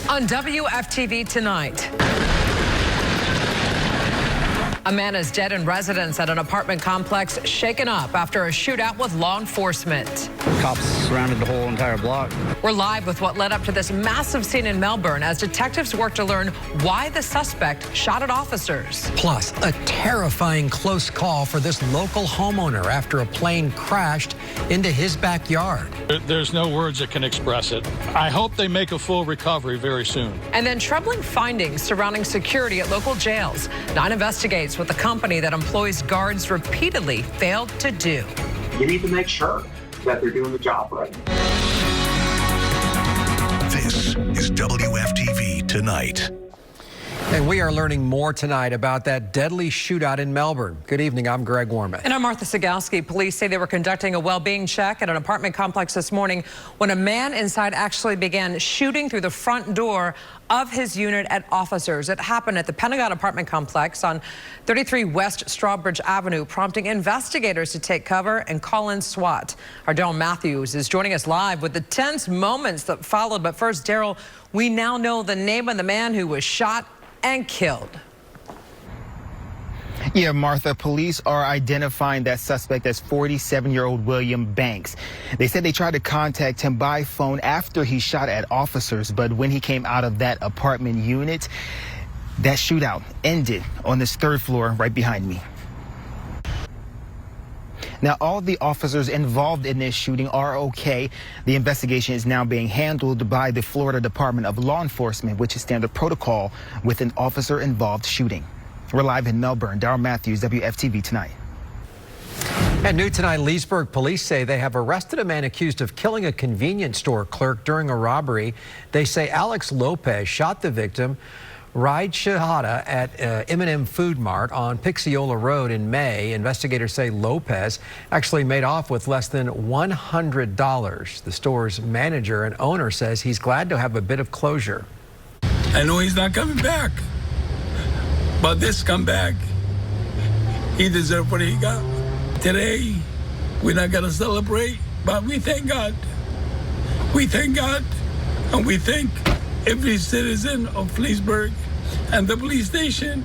On WFTV tonight, a man is dead in residence at an apartment complex shaken up after a shootout with law enforcement. Cops surrounded the whole entire block. We're live with what led up to this massive scene in Melbourne as detectives work to learn why the suspect shot at officers. Plus, a terrifying close call for this local homeowner after a plane crashed into his backyard. There's no words that can express it. I hope they make a full recovery very soon. And then troubling findings surrounding security at local jails. 9 investigates what the company that employs guards repeatedly failed to do. You need to make sure that they're doing the job right. This is WFTV Tonight. And we are learning more tonight about that deadly shootout in Melbourne. Good evening, I'm Greg Wormuth. And I'm Martha Sigalski. Police say they were conducting a well-being check at an apartment complex this morning when a man inside actually began shooting through the front door of his unit at officers. It happened at the Pentagon apartment complex on 33 West Strawbridge Avenue, prompting investigators to take cover and call in SWAT. Our Daryl Matthews is joining us live with the tense moments that followed. But first, Daryl, we now know the name of the man who was shot and killed. Yeah, Martha, police are identifying that suspect as 47-year-old William Banks. They said they tried to contact him by phone after he shot at officers, but when he came out of that apartment unit, that shootout ended on this 3rd floor right behind me. Now, all the officers involved in this shooting are okay. The investigation is now being handled by the Florida Department of Law Enforcement, which is standard protocol with an officer-involved shooting. We're live in Melbourne. Daryl Matthews, WFTV Tonight. And new tonight, Leesburg police say they have arrested a man accused of killing a convenience store clerk during a robbery. They say Alex Lopez shot the victim, Raid Shahada, at M&M Food Mart on Pixiola Road in May. Investigators say Lopez actually made off with less than $100. The store's manager and owner says he's glad to have a bit of closure. I know he's not coming back, but this comeback, he deserved what he got. Today, we're not going to celebrate, but we thank God. We thank God, and we thank every citizen of Leesburg and the police station.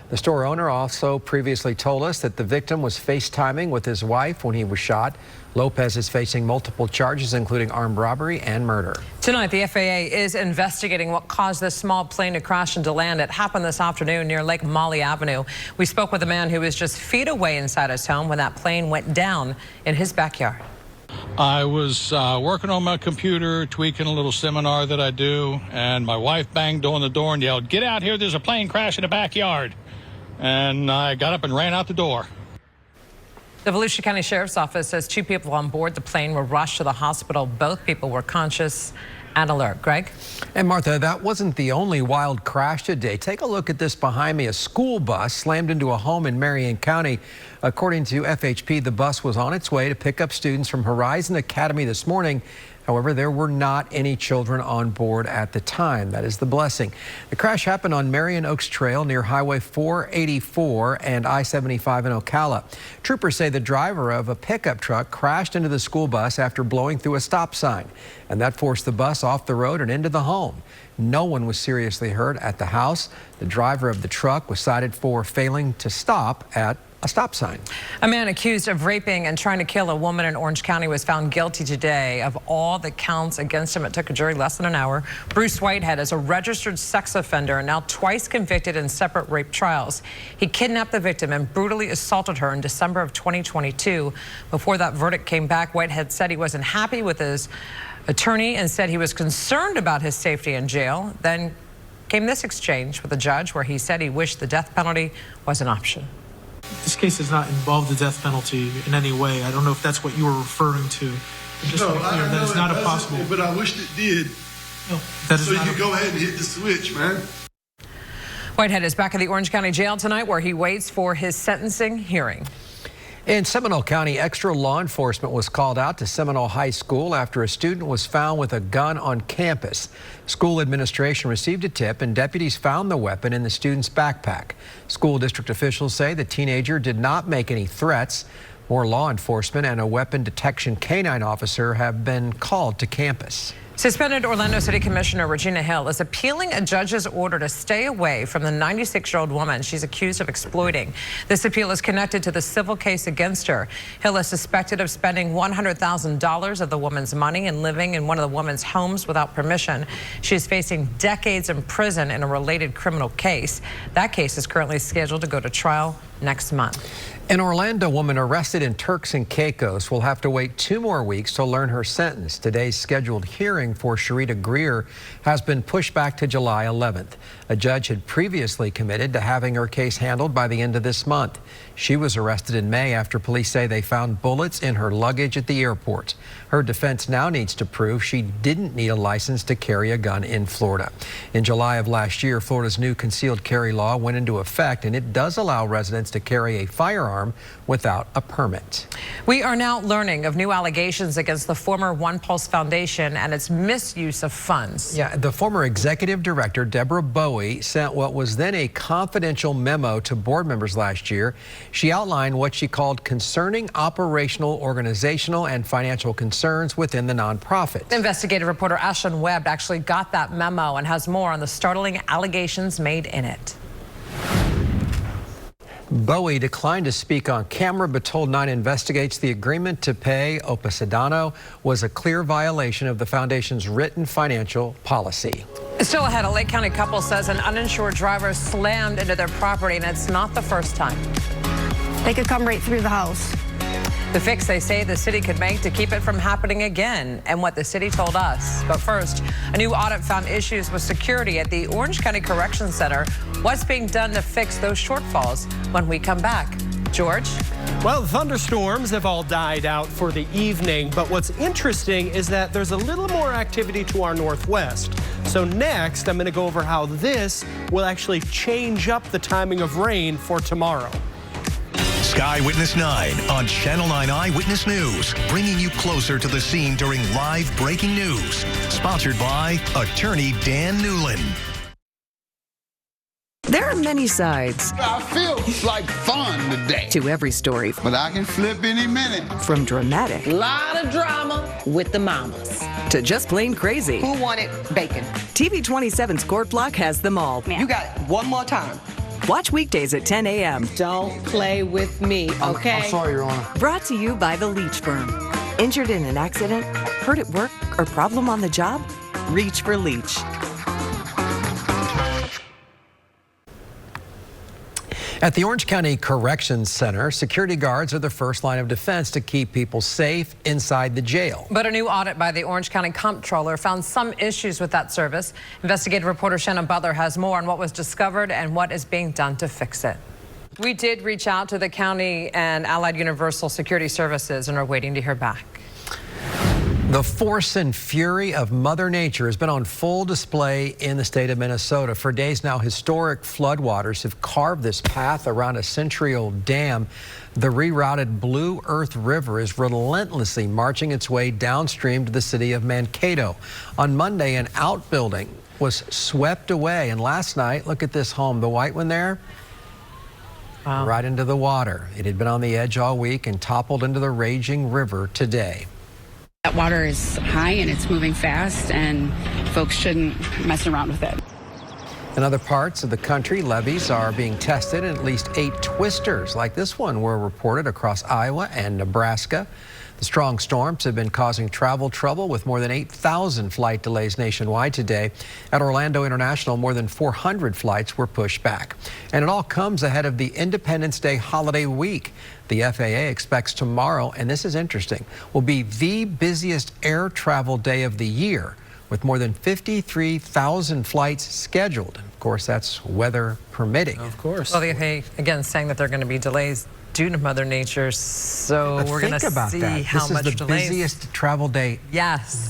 The store owner also previously told us that the victim was FaceTiming with his wife when he was shot. Lopez is facing multiple charges, including armed robbery and murder. Tonight, the FAA is investigating what caused this small plane to crash and to land. It happened this afternoon near Lake Molly Avenue. We spoke with a man who was just feet away inside his home when that plane went down in his backyard. I was working on my computer, tweaking a little seminar that I do, and my wife banged on the door and yelled, "Get out here, there's a plane crash in the backyard." And I got up and ran out the door. The Volusia County Sheriff's Office says 2 people on board the plane were rushed to the hospital. Both people were conscious and alert. Greg? And Martha, that wasn't the only wild crash today. Take a look at this behind me. A school bus slammed into a home in Marion County. According to FHP, the bus was on its way to pick up students from Horizon Academy this morning. However, there were not any children on board at the time. That is the blessing. The crash happened on Marion Oaks Trail near Highway 484 and I-75 in Ocala. Troopers say the driver of a pickup truck crashed into the school bus after blowing through a stop sign, and that forced the bus off the road and into the home. No one was seriously hurt at the house. The driver of the truck was cited for failing to stop at a stop sign. A man accused of raping and trying to kill a woman in Orange County was found guilty today of all the counts against him. It took a jury less than an hour. Bruce Whitehead is a registered sex offender and now twice convicted in separate rape trials. He kidnapped the victim and brutally assaulted her in December of 2022. Before that verdict came back, Whitehead said he wasn't happy with his attorney and said he was concerned about his safety in jail. Then came this exchange with the judge where he said he wished the death penalty was an option. This case does not involve the death penalty in any way. I don't know if that's what you were referring to. Just to be clear, that is not a possible. But I wished it did. No, that is so not you go ahead and hit the switch, man. Whitehead is back at the Orange County Jail tonight where he waits for his sentencing hearing. In Seminole County, extra law enforcement was called out to Seminole High School after a student was found with a gun on campus. School administration received a tip and deputies found the weapon in the student's backpack. School district officials say the teenager did not make any threats. More law enforcement and a weapon detection canine officer have been called to campus. Suspended Orlando City Commissioner Regina Hill is appealing a judge's order to stay away from the 96-year-old woman she's accused of exploiting. This appeal is connected to the civil case against her. Hill is suspected of spending $100,000 of the woman's money and living in one of the woman's homes without permission. She is facing decades in prison in a related criminal case. That case is currently scheduled to go to trial next month. An Orlando woman arrested in Turks and Caicos will have to wait 2 more weeks to learn her sentence. Today's scheduled hearing for Sharita Greer has been pushed back to July 11th. A judge had previously committed to having her case handled by the end of this month. She was arrested in May after police say they found bullets in her luggage at the airport. Her defense now needs to prove she didn't need a license to carry a gun in Florida. In July of last year, Florida's new concealed carry law went into effect, and it does allow residents to carry a firearm without a permit. We are now learning of new allegations against the former One Pulse Foundation and its misuse of funds. Yeah, the former executive director, Deborah Bowie, sent what was then a confidential memo to board members last year. She outlined what she called concerning operational, organizational, and financial concerns within the nonprofit. Investigative reporter Ashlyn Webb actually got that memo and has more on the startling allegations made in it. Bowie declined to speak on camera, but told 9 Investigates the agreement to pay Opacidano was a clear violation of the foundation's written financial policy. Still ahead, a Lake County couple says an uninsured driver slammed into their property, and it's not the first time. They could come right through the house. The fix they say the city could make to keep it from happening again, and what the city told us. But first, a new audit found issues with security at the Orange County Correction Center. What's being done to fix those shortfalls when we come back? George? Well, thunderstorms have all died out for the evening, but what's interesting is that there's a little more activity to our northwest. So next, I'm going to go over how this will actually change up the timing of rain for tomorrow. Sky Witness 9 on Channel 9 Eyewitness News, bringing you closer to the scene during live breaking news. Sponsored by Attorney Dan Newland. There are many sides. I feel like fun today. To every story. But I can flip any minute. From dramatic. Lot of drama with the mamas. To just plain crazy. Who wanted bacon? TV 27's Court Block has them all. You got it one more time. Watch weekdays at 10 a.m. Don't play with me, okay? I'm sorry, Your Honor. Brought to you by the Leach Firm. Injured in an accident, hurt at work, or problem on the job? Reach for Leach. At the Orange County Corrections Center, security guards are the first line of defense to keep people safe inside the jail. But a new audit by the Orange County Comptroller found some issues with that service. Investigative reporter Shannon Butler has more on what was discovered and what is being done to fix it. We did reach out to the county and Allied Universal Security Services and are waiting to hear back. The force and fury of Mother Nature has been on full display in the state of Minnesota. For days now, historic floodwaters have carved this path around a century-old dam. The rerouted Blue Earth River is relentlessly marching its way downstream to the city of Mankato. On Monday, an outbuilding was swept away, and last night, look at this home, the white one there, right into the water. It had been on the edge all week and toppled into the raging river today. That water is high and it's moving fast, and folks shouldn't mess around with it. In other parts of the country, levees are being tested, and at least 8 twisters like this one were reported across Iowa and Nebraska. The strong storms have been causing travel trouble with more than 8,000 flight delays nationwide today. At Orlando International, more than 400 flights were pushed back. And it all comes ahead of the Independence Day holiday week. The FAA expects tomorrow, and this is interesting, will be the busiest air travel day of the year, with more than 53,000 flights scheduled. Of course, that's weather permitting. Of course. Well, the FAA, again, saying that there are going to be delays due to Mother Nature, so we're going to see how much delays. This is the busiest travel day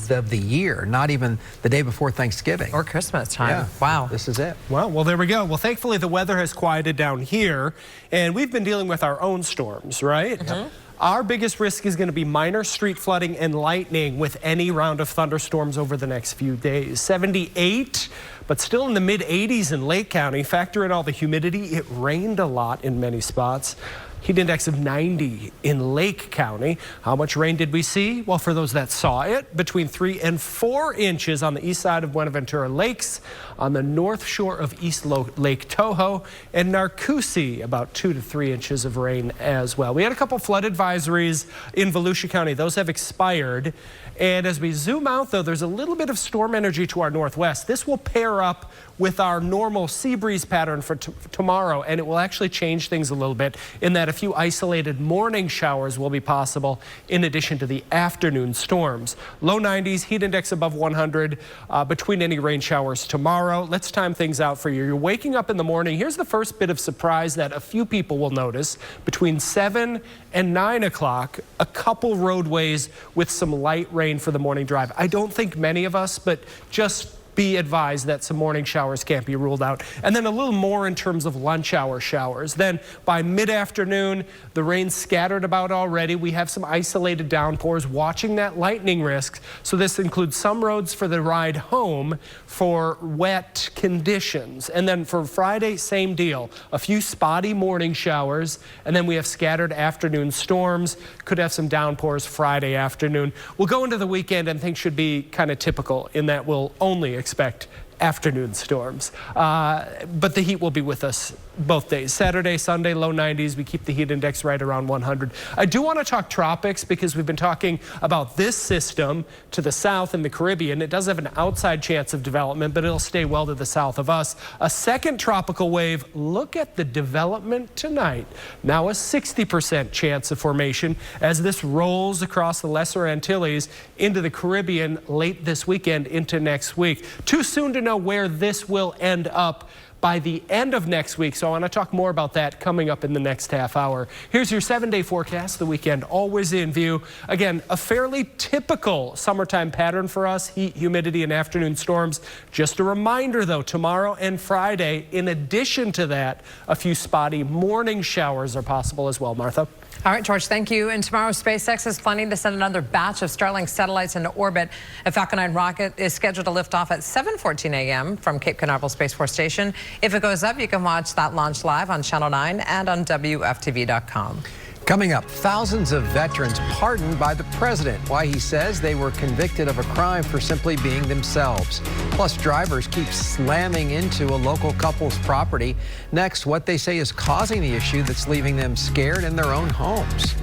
of the year, not even the day before Thanksgiving. Or Christmas time. Yeah. Wow. This is it. Well, there we go. Well, thankfully, the weather has quieted down here, and we've been dealing with our own storms, right? Mm-hmm. Our biggest risk is going to be minor street flooding and lightning with any round of thunderstorms over the next few days. 78, but still in the mid-80s in Lake County. Factor in all the humidity. It rained a lot in many spots. Heat index of 90 in Lake County. How much rain did we see? Well, for those that saw it, between 3 and 4 inches on the east side of Buenaventura Lakes, on the north shore of East Lake Toho, and Narcoossee, about 2 to 3 inches of rain as well. We had a couple flood advisories in Volusia County. Those have expired. And as we zoom out, though, there's a little bit of storm energy to our northwest. This will pair up with our normal sea breeze pattern for tomorrow, and it will actually change things a little bit in that a few isolated morning showers will be possible in addition to the afternoon storms. Low 90s, heat index above 100 between any rain showers tomorrow. Let's time things out for you. You're waking up in the morning. Here's the first bit of surprise that a few people will notice. Between 7 and 9 o'clock, a couple roadways with some light rain for the morning drive. I don't think many of us, but just be advised that some morning showers can't be ruled out. And then a little more in terms of lunch hour showers. Then by mid-afternoon, the rain's scattered about already. We have some isolated downpours, watching that lightning risk. So this includes some roads for the ride home for wet conditions. And then for Friday, same deal. A few spotty morning showers, and then we have scattered afternoon storms. Could have some downpours Friday afternoon. We'll go into the weekend and things should be kind of typical in that we'll only expect afternoon storms. But the heat will be with us both days. Saturday, Sunday, low 90s. We keep the heat index right around 100. I do want to talk tropics because we've been talking about this system to the south in the Caribbean. It does have an outside chance of development, but it'll stay well to the south of us. A second tropical wave. Look at the development tonight. Now a 60% chance of formation as this rolls across the Lesser Antilles into the Caribbean late this weekend into next week. Too soon to know where this will end up by the end of next week, so I want to talk more about that coming up in the next half hour. Here's your 7-day forecast. The weekend always in view. Again, a fairly typical summertime pattern for us, heat, humidity, and afternoon storms. Just a reminder, though, tomorrow and Friday, in addition to that, a few spotty morning showers are possible as well. Martha? All right, George, thank you. And tomorrow, SpaceX is planning to send another batch of Starlink satellites into orbit. A Falcon 9 rocket is scheduled to lift off at 7:14 a.m. from Cape Canaveral Space Force Station. If it goes up, you can watch that launch live on Channel 9 and on WFTV.com. Coming up, thousands of veterans pardoned by the president. Why he says they were convicted of a crime for simply being themselves. Plus, drivers keep slamming into a local couple's property. Next, what they say is causing the issue that's leaving them scared in their own homes.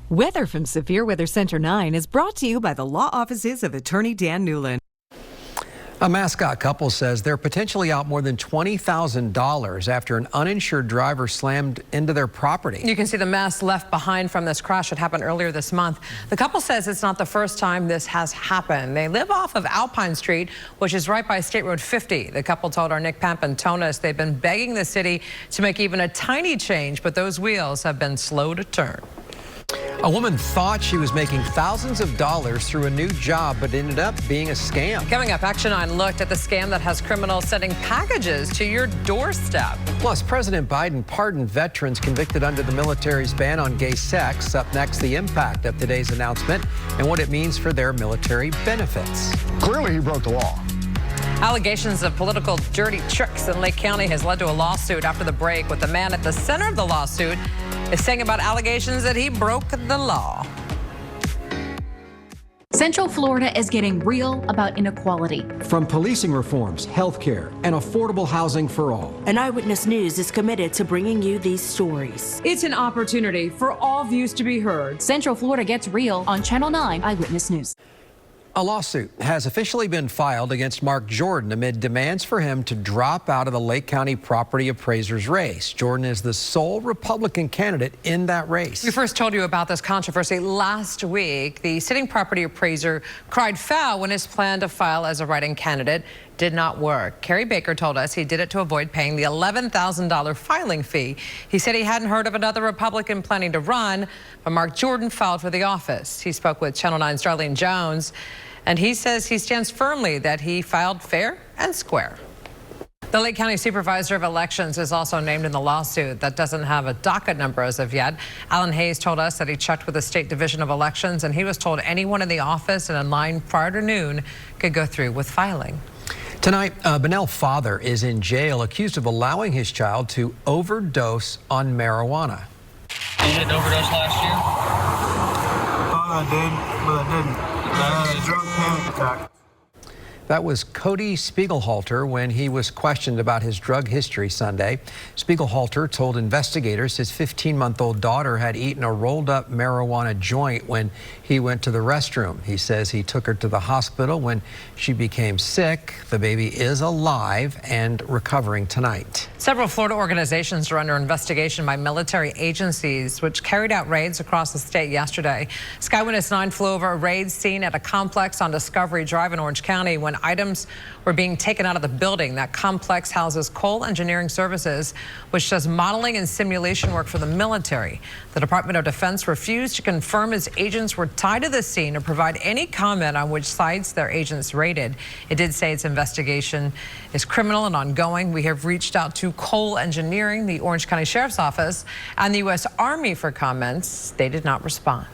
Weather from Severe Weather Center 9 is brought to you by the law offices of Attorney Dan Newland. A Mascot couple says they're potentially out more than $20,000 after an uninsured driver slammed into their property. You can see the mess left behind from this crash that happened earlier this month. The couple says it's not the first time this has happened. They live off of Alpine Street, which is right by State Road 50. The couple told our Nick Pampantonis they've been begging the city to make even a tiny change, but those wheels have been slow to turn. A woman thought she was making thousands of dollars through a new job, but ended up being a scam. Coming up, Action 9 looked at the scam that has criminals sending packages to your doorstep. Plus, President Biden pardoned veterans convicted under the military's ban on gay sex. Up next, the impact of today's announcement and what it means for their military benefits. Clearly, he broke the law. Allegations of political dirty tricks in Lake County has led to a lawsuit after the break, with the man at the center of the lawsuit is saying about allegations that he broke the law. Central Florida is getting real about inequality. From policing reforms, health care, and affordable housing for all. And Eyewitness News is committed to bringing you these stories. It's an opportunity for all views to be heard. Central Florida gets real on Channel 9 Eyewitness News. A lawsuit has officially been filed against Mark Jordan amid demands for him to drop out of the Lake County property appraiser's race. Jordan is the sole Republican candidate in that race. We first told you about this controversy last week. The sitting property appraiser cried foul when his plan to file as a write-in candidate did not work. Kerry Baker told us he did it to avoid paying the $11,000 filing fee. He said he hadn't heard of another Republican planning to run, but Mark Jordan filed for the office. He spoke with Channel 9's Darlene Jones, and he says he stands firmly that he filed fair and square. The Lake County Supervisor of Elections is also named in the lawsuit that doesn't have a docket number as of yet. Alan Hayes told us that he checked with the State Division of Elections, and he was told anyone in the office and in line prior to noon could go through with filing. Tonight, a Bunnell father is in jail accused of allowing his child to overdose on marijuana. You didn't overdose last year? I did, but I didn't. I had a drunk panic attack. That was Cody Spiegelhalter when he was questioned about his drug history Sunday. Spiegelhalter told investigators his 15-month-old daughter had eaten a rolled-up marijuana joint when he went to the restroom. He says he took her to the hospital when she became sick. The baby is alive and recovering tonight. Several Florida organizations are under investigation by military agencies, which carried out raids across the state yesterday. Skywitness 9 flew over a raid scene at a complex on Discovery Drive in Orange County when items were being taken out of the building. That complex houses Cole Engineering Services, which does modeling and simulation work for the military. The Department of Defense refused to confirm its agents were tied to the scene or provide any comment on which sites their agents raided. It did say its investigation is criminal and ongoing. We have reached out to Cole Engineering, the Orange County Sheriff's Office, and the U.S. Army for comments. They did not respond.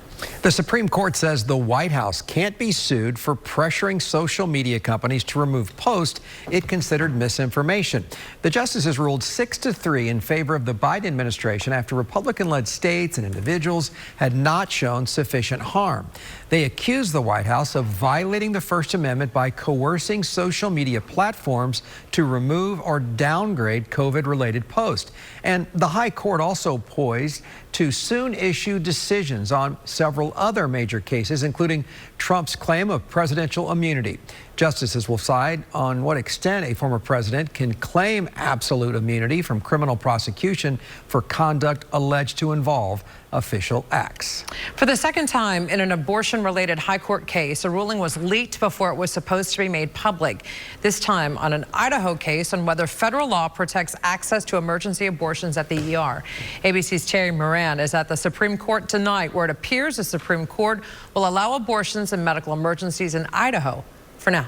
The Supreme Court says the White House can't be sued for pressuring social media companies to remove posts it considered misinformation. The justices ruled 6-3 in favor of the Biden administration after Republican-led states and individuals had not shown sufficient harm. They accused the White House of violating the First Amendment by coercing social media platforms to remove or downgrade COVID-related posts. And the High Court also poised to soon issue decisions on several other major cases, including Trump's claim of presidential immunity. Justices will decide on what extent a former president can claim absolute immunity from criminal prosecution for conduct alleged to involve official acts. For the second time in an abortion-related high court case, a ruling was leaked before it was supposed to be made public. This time on an Idaho case on whether federal law protects access to emergency abortions at the ER. ABC's Terry Moran is at the Supreme Court tonight, where it appears the Supreme Court will allow abortions and medical emergencies in Idaho for now.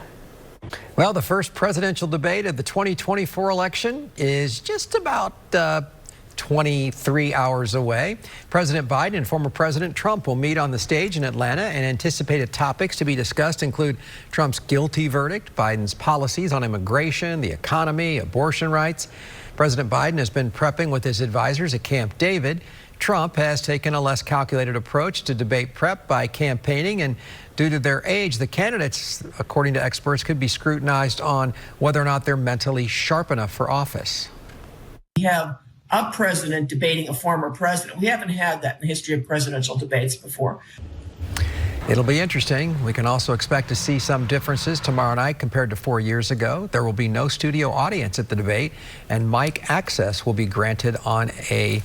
Well, the first presidential debate of the 2024 election is just about 23 hours away. President Biden and former President Trump will meet on the stage in Atlanta, and anticipated topics to be discussed include Trump's guilty verdict, Biden's policies on immigration, the economy, abortion rights. President Biden has been prepping with his advisors at Camp David. Trump has taken a less calculated approach to debate prep by campaigning, and due to their age, the candidates, according to experts, could be scrutinized on whether or not they're mentally sharp enough for office. We have a president debating a former president. We haven't had that in the history of presidential debates before. It'll be interesting. We can also expect to see some differences tomorrow night compared to 4 years ago. There will be no studio audience at the debate, and mic access will be granted on a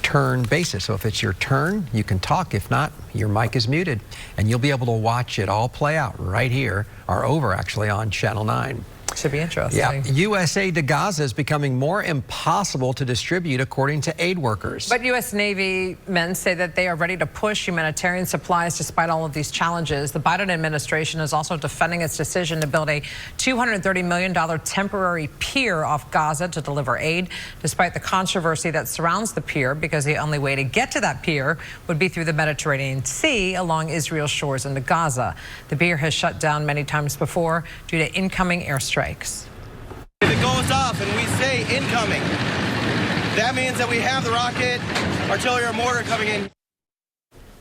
turn basis. So if it's your turn, you can talk. If not, your mic is muted, and you'll be able to watch it all play out right here, or over actually, on Channel 9. Should be interesting. Yeah, U.S. aid to Gaza is becoming more impossible to distribute, according to aid workers. But U.S. Navy men say that they are ready to push humanitarian supplies despite all of these challenges. The Biden administration is also defending its decision to build a $230 million temporary pier off Gaza to deliver aid, despite the controversy that surrounds the pier, because the only way to get to that pier would be through the Mediterranean Sea along Israel's shores into Gaza. The pier has shut down many times before due to incoming airstrikes. If it goes off and we say incoming, that means that we have the rocket, artillery, or mortar coming in.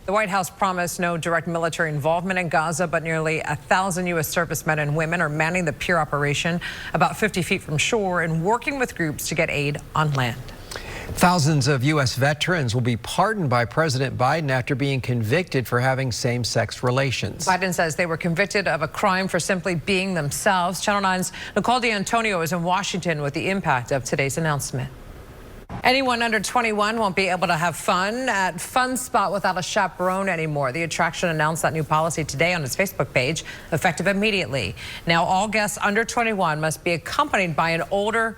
The White House promised no direct military involvement in Gaza, but nearly 1,000 U.S. servicemen and women are manning the pier operation about 50 feet from shore and working with groups to get aid on land. Thousands of U.S. veterans will be pardoned by President Biden after being convicted for having same-sex relations. Biden says they were convicted of a crime for simply being themselves. Channel 9's Nicole D'Antonio is in Washington with the impact of today's announcement. Anyone under 21 won't be able to have fun at Fun Spot without a chaperone anymore. The attraction announced that new policy today on its Facebook page, effective immediately. Now all guests under 21 must be accompanied by an older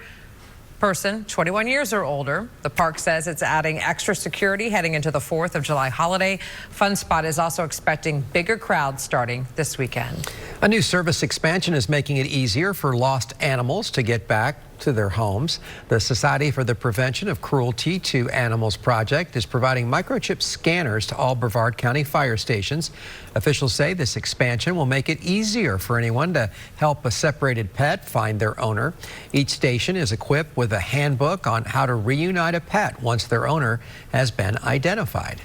person, 21 years or older. The park says it's adding extra security heading into the 4th of July holiday. Fun Spot is also expecting bigger crowds starting this weekend. A new service expansion is making it easier for lost animals to get back to their homes. The Society for the Prevention of Cruelty to Animals Project is providing microchip scanners to all Brevard County fire stations. Officials say this expansion will make it easier for anyone to help a separated pet find their owner. Each station is equipped with a handbook on how to reunite a pet once their owner has been identified.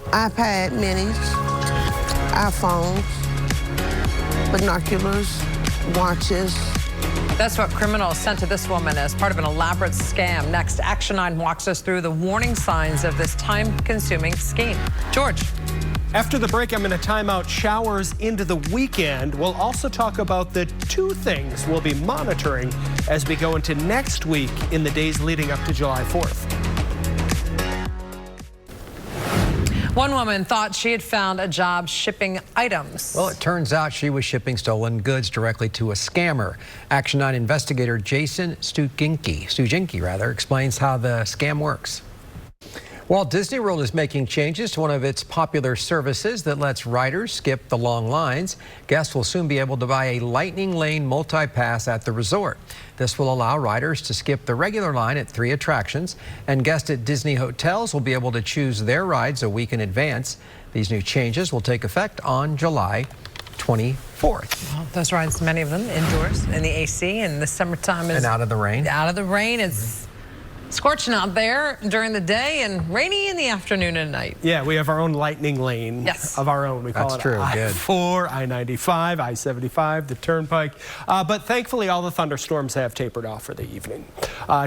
iPad minis, iPhones, binoculars, watches. That's what criminals sent to this woman as part of an elaborate scam. Next, Action 9 walks us through the warning signs of this time-consuming scheme. George. After the break, I'm going to time out showers into the weekend. We'll also talk about the two things we'll be monitoring as we go into next week in the days leading up to July 4th. One woman thought she had found a job shipping items. Well, it turns out she was shipping stolen goods directly to a scammer. Action 9 investigator Jason Stuginki explains how the scam works. Walt Disney World is making changes to one of its popular services that lets riders skip the long lines. Guests will soon be able to buy a Lightning Lane multi-pass at the resort. This will allow riders to skip the regular line at 3 attractions, and guests at Disney hotels will be able to choose their rides a week in advance. These new changes will take effect on July 24th. Well, those rides, many of them indoors in the AC, and the summertime is... And out of the rain. Out of the rain. It's scorching out there during the day and rainy in the afternoon and night. Yeah, we have our own Lightning Lane of our own. We call it I-4, I-95, I-75, the Turnpike. But thankfully, all the thunderstorms have tapered off for the evening.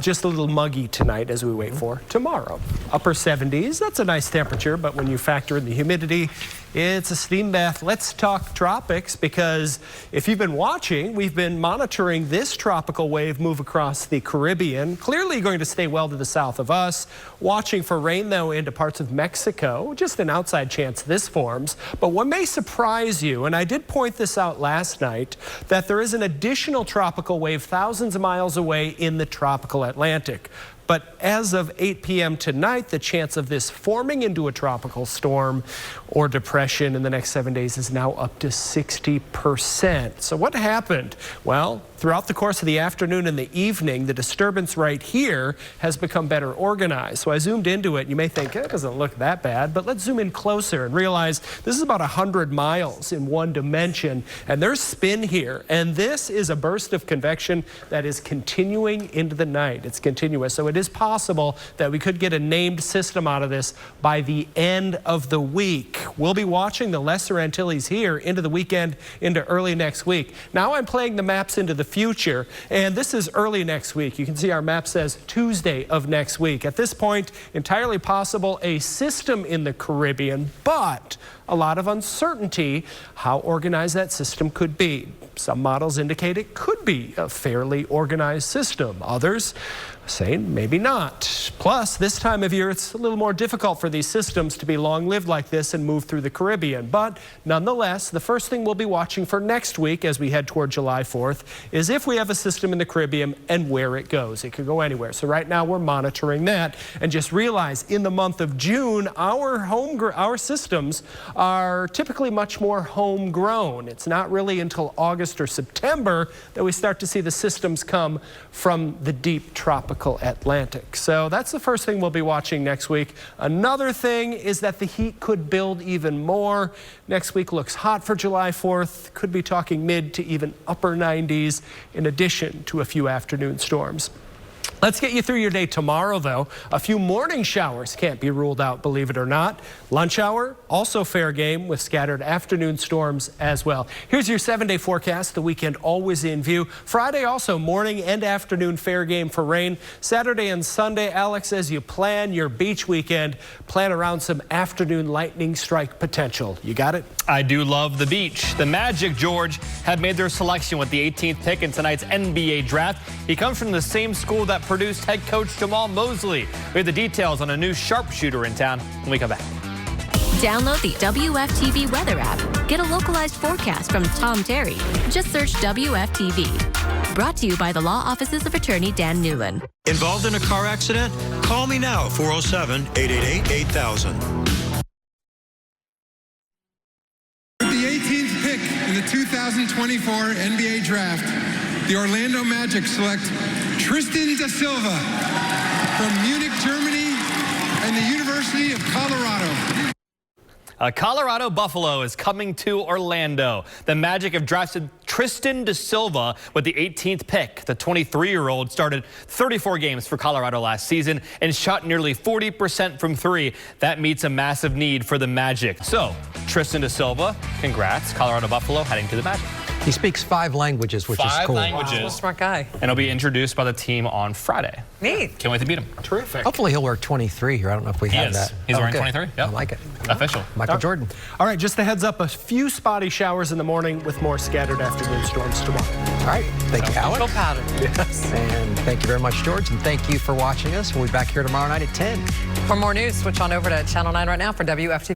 Just a little muggy tonight as we wait for tomorrow. Upper 70s, that's a nice temperature, but when you factor in the humidity, it's a steam bath. Let's talk tropics, because if you've been watching, we've been monitoring this tropical wave move across the Caribbean, clearly going to stay well to the south of us. Watching for rain, though, into parts of Mexico. Just an outside chance this forms. But what may surprise you, and I did point this out last night, that there is an additional tropical wave thousands of miles away in the tropical Atlantic. But as of 8 p.m. tonight, the chance of this forming into a tropical storm or depression in the next 7 days is now up to 60%. So what happened? Well, throughout the course of the afternoon and the evening, the disturbance right here has become better organized. So I zoomed into it. You may think it doesn't look that bad, but let's zoom in closer and realize this is about 100 miles in one dimension, and there's spin here. And this is a burst of convection that is continuing into the night. It's continuous. So it is possible that we could get a named system out of this by the end of the week. We'll be watching the Lesser Antilles here into the weekend, into early next week. Now I'm playing the maps into the future, and this is early next week. You can see our map says Tuesday of next week. At this point, entirely possible a system in the Caribbean, but a lot of uncertainty how organized that system could be. Some models indicate it could be a fairly organized system. Others saying maybe not. Plus, this time of year, it's a little more difficult for these systems to be long-lived like this and move through the Caribbean. But nonetheless, the first thing we'll be watching for next week as we head toward July 4th is if we have a system in the Caribbean and where it goes. It could go anywhere. So right now we're monitoring that, and just realize in the month of June, our systems are typically much more homegrown. It's not really until August or September that we start to see the systems come from the deep tropical Atlantic. So that's the first thing we'll be watching next week. Another thing is that the heat could build even more. Next week looks hot for July 4th. Could be talking mid to even upper 90s in addition to a few afternoon storms. Let's get you through your day tomorrow, though. A few morning showers can't be ruled out, believe it or not. Lunch hour, also fair game with scattered afternoon storms as well. Here's your 7-day forecast. The weekend always in view. Friday, also morning and afternoon fair game for rain. Saturday and Sunday, Alex, as you plan your beach weekend, plan around some afternoon lightning strike potential. You got it? I do love the beach. The Magic, George, have made their selection with the 18th pick in tonight's NBA draft. He comes from the same school that produced head coach Jamal Mosley. We have the details on a new sharpshooter in town when we come back. Download the WFTV weather app. Get a localized forecast from Tom Terry. Just search WFTV. Brought to you by the law offices of attorney Dan Newland. Involved in a car accident? Call me now, 407-888-8000. With the 18th pick in the 2024 NBA Draft, the Orlando Magic select Tristan da Silva from Munich, Germany, and the University of Colorado. Colorado Buffalo is coming to Orlando. The Magic have drafted Tristan da Silva with the 18th pick. The 23-year-old started 34 games for Colorado last season and shot nearly 40% from three. That meets a massive need for the Magic. So, Tristan da Silva, congrats. Colorado Buffalo heading to the Magic. He speaks 5 languages, which is cool. 5 languages. Wow, smart guy. And he'll be introduced by the team on Friday. Neat. Can't wait to meet him. Terrific. Hopefully he'll wear 23 here. I don't know if we have that. He's wearing good. 23. Yep. I like it. Official. Michael Jordan. All right, just a heads up, a few spotty showers in the morning with more scattered afternoon storms tomorrow. All right. Thank you, Alex. Go pattern. Yes. And thank you very much, George. And thank you for watching us. We'll be back here tomorrow night at 10. For more news, switch on over to Channel 9 right now for WFTV.